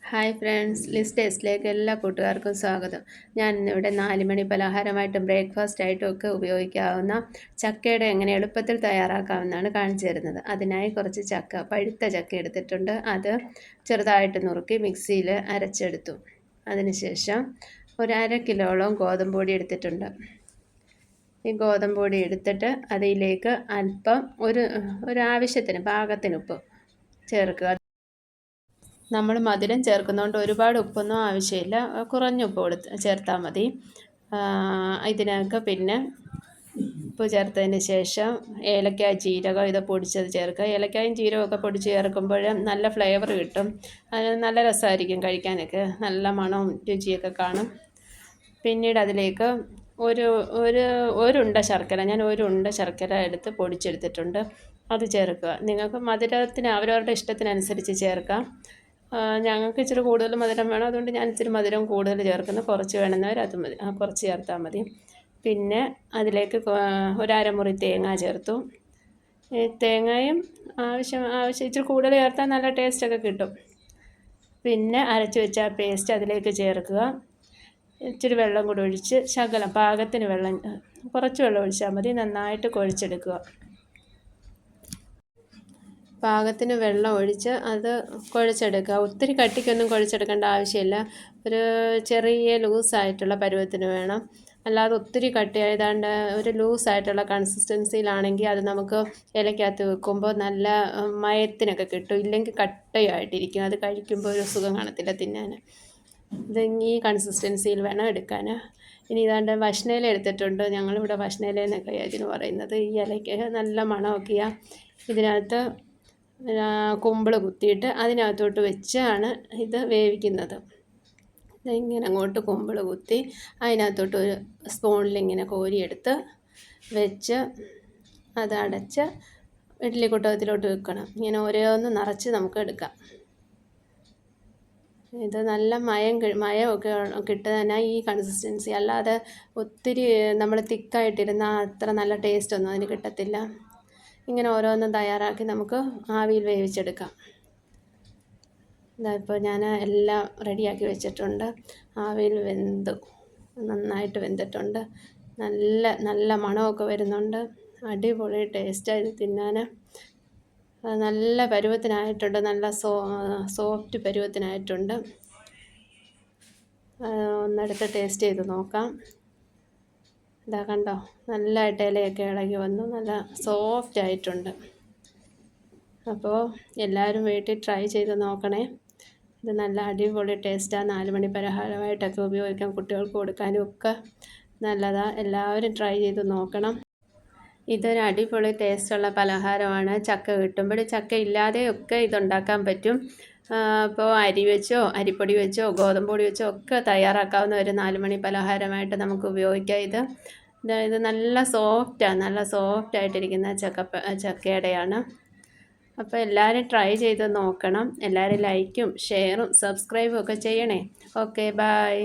Hi friends, list ടേസ്റ്റിലേക്ക് എല്ലാ കൂട്ടുകാർക്കും സ്വാഗതം. ഞാൻ ഇന്നിവിടെ 4 മണി പലഹാരമായിട്ടും ബ്രേക്ക്ഫാസ്റ്റ് ആയിട്ടും ഒക്കെ ഉപയോഗിക്കാവുന്ന ചക്കയുടെ എങ്ങനെ എളുപ്പത്തിൽ തയ്യാറാക്കാമെന്നാണ് കാണിച്ചു തരുന്നത്. അതിനായി കുറച്ച് പഴുത്ത ചക്ക എടുത്തിട്ടുണ്ട്. അത് ചെറുതായിട്ട് നുറുക്കി മിക്സിയിൽ അരച്ചെടുത്തു. അതിനുശേഷം ഒരു 1/2 കിലോളം ഗോതമ്പ് പൊടി എടുത്തിട്ടുണ്ട്. ഈ ഗോതമ്പ് പൊടി എടുത്തിട്ട് അതിലേക്ക് അല്പം ഒരു ആവശ്യത്തിന് പാകത്തിന് ഉപ്പ് ചേർക്കുക. നമ്മൾ മധുരം ചേർക്കുന്നതുകൊണ്ട് ഒരുപാട് ഉപ്പൊന്നും ആവശ്യമില്ല, കുറഞ്ഞ ഉപ്പ് ചേർത്താൽ മതി. ഇതിനൊക്കെ പിന്നെ ഉപ്പ് ചേർത്തതിന് ശേഷം ഏലക്ക, ജീരകം ഇത് പൊടിച്ചത് ചേർക്കുക. ഏലക്കായും ജീരകമൊക്കെ പൊടിച്ച് ചേർക്കുമ്പോൾ നല്ല ഫ്ലേവർ കിട്ടും. അത് നല്ല രസമായിരിക്കും കഴിക്കാനൊക്കെ, നല്ല മണവും രുചിയൊക്കെ കാണും. പിന്നീട് അതിലേക്ക് ഒരുണ്ട ശർക്കര, ഞാൻ ഒരുണ്ട ശർക്കര എടുത്ത് പൊടിച്ചെടുത്തിട്ടുണ്ട്, അത് ചേർക്കുക. നിങ്ങൾക്ക് മധുരത്തിന് അവരവരുടെ ഇഷ്ടത്തിനനുസരിച്ച് ചേർക്കാം. ഞങ്ങൾക്ക് ഇച്ചിരി കൂടുതൽ മധുരം വേണം, അതുകൊണ്ട് ഞാൻ ഇച്ചിരി മധുരം കൂടുതൽ ചേർക്കുന്നു. കുറച്ച് വേണമെന്നവർ അത് മതി, കുറച്ച് ചേർത്താൽ മതി. പിന്നെ അതിലേക്ക് ഒരു അരമുറി തേങ്ങ ചേർത്തു. തേങ്ങയും ആവശ്യം ഇച്ചിരി കൂടുതൽ ചേർത്താൽ നല്ല ടേസ്റ്റൊക്കെ കിട്ടും. പിന്നെ അരച്ച് വെച്ച പേസ്റ്റ് അതിലേക്ക് ചേർക്കുക. ഇച്ചിരി വെള്ളം കൂടി ഒഴിച്ച് ശകലം പാകത്തിന് കുറച്ച് വെള്ളം ഒഴിച്ചാൽ മതി. നന്നായിട്ട് കുഴച്ചെടുക്കുക. പാകത്തിന് വെള്ളം ഒഴിച്ച് അത് കുഴച്ചെടുക്കുക. ഒത്തിരി കട്ടിക്കൊന്നും കുഴച്ചെടുക്കേണ്ട ആവശ്യമില്ല. ഒരു ചെറിയ ലൂസായിട്ടുള്ള പരുവത്തിന് വേണം. അല്ലാതെ ഒത്തിരി കട്ടിയായതാണ്ട് ഒരു ലൂസായിട്ടുള്ള കൺസിസ്റ്റൻസിയിലാണെങ്കിൽ അത് നമുക്ക് ഇലയ്ക്കകത്ത് വെക്കുമ്പോൾ നല്ല മയത്തിനൊക്കെ കിട്ടും. ഇല്ലെങ്കിൽ കട്ടയായിട്ടിരിക്കും, അത് കഴിക്കുമ്പോൾ ഒരു സുഖം കാണത്തില്ല തിന്നാൻ. ഇത് ഈ കൺസിസ്റ്റൻസിയിൽ വേണം എടുക്കാൻ. ഇനി ഇതാണ്ട് വഷ്ണയില എടുത്തിട്ടുണ്ട്. ഞങ്ങളിവിടെ വഷ്ണയില എന്നൊക്കെ ഇതിന് പറയുന്നത്. ഈ ഇലയ്ക്ക് നല്ല മണമൊക്കെയാണ്. ഇതിനകത്ത് കുമ്പിള് കുത്തിയിട്ട് അതിനകത്തോട്ട് വെച്ചാണ് ഇത് വേവിക്കുന്നത്. ഇങ്ങനെ അങ്ങോട്ട് കുമ്പിള് കുത്തി അതിനകത്തോട്ട് ഒരു സ്പൂണിലിങ്ങനെ കോരിയെടുത്ത് വെച്ച് അത് അടച്ച് ഇഡ്ഡലി കുട്ടകത്തിലോട്ട് വെക്കണം. ഇങ്ങനെ ഓരോന്ന് നിറച്ച് നമുക്ക് എടുക്കാം. ഇത് നല്ല മയമൊക്കെ കിട്ടുന്നതിനാ ഈ കൺസിസ്റ്റൻസി. അല്ലാതെ ഒത്തിരി നമ്മൾ തിക്കായിട്ടിരുന്നാൽ അത്ര നല്ല ടേസ്റ്റൊന്നും അതിന് കിട്ടത്തില്ല. ഇങ്ങനെ ഓരോന്നും തയ്യാറാക്കി നമുക്ക് ആവിയിൽ വേവിച്ചെടുക്കാം. ഇപ്പോൾ ഞാൻ എല്ലാം റെഡിയാക്കി വെച്ചിട്ടുണ്ട്. ആവിയിൽ നന്നായിട്ട് വെന്തിട്ടുണ്ട്. നല്ല മണമൊക്കെ വരുന്നുണ്ട്. അടിപൊളി ടേസ്റ്റാണ് ഇത് തിന്നാൻ. നല്ല പരുവത്തിനായിട്ടുണ്ട്, നല്ല സോഫ്റ്റ് പരുവത്തിനായിട്ടുണ്ട്. ഒന്നെടുത്ത് ടേസ്റ്റ് ചെയ്ത് നോക്കാം. ഇതാ കണ്ടോ, നല്ലതായിട്ട് ഇലയൊക്കെ ഇളകി വന്നു, നല്ല സോഫ്റ്റ് ആയിട്ടുണ്ട്. അപ്പോൾ എല്ലാവരും വീട്ടിൽ ട്രൈ ചെയ്ത് നോക്കണേ. ഇത് നല്ല അടിപൊളി ടേസ്റ്റാണ്. 4 മണി പലഹാരമായിട്ടൊക്കെ ഉപയോഗിക്കാം, കുട്ടികൾക്ക് കൊടുക്കാനും ഒക്കെ നല്ലതാണ്. എല്ലാവരും ട്രൈ ചെയ്ത് നോക്കണം. ഇതൊരു അടിപൊളി ടേസ്റ്റുള്ള പലഹാരമാണ്. ചക്ക കിട്ടുമ്പോൾ, ചക്ക ഇല്ലാതെയൊക്കെ ഇതുണ്ടാക്കാൻ പറ്റും. അപ്പോൾ അരി വെച്ചോ അരിപ്പൊടി വെച്ചോ ഗോതമ്പ് പൊടി വെച്ചോ ഒക്കെ തയ്യാറാക്കാവുന്ന ഒരു 4 മണി പലഹാരമായിട്ട് നമുക്ക് ഉപയോഗിക്കാം. ഇത് നല്ല സോഫ്റ്റായിട്ടിരിക്കുന്ന ചക്കയുടെയാണ്. അപ്പോൾ എല്ലാവരും ട്രൈ ചെയ്ത് നോക്കണം. എല്ലാവരും ലൈക്കും ഷെയറും സബ്സ്ക്രൈബും ഒക്കെ ചെയ്യണേ. Okay, by.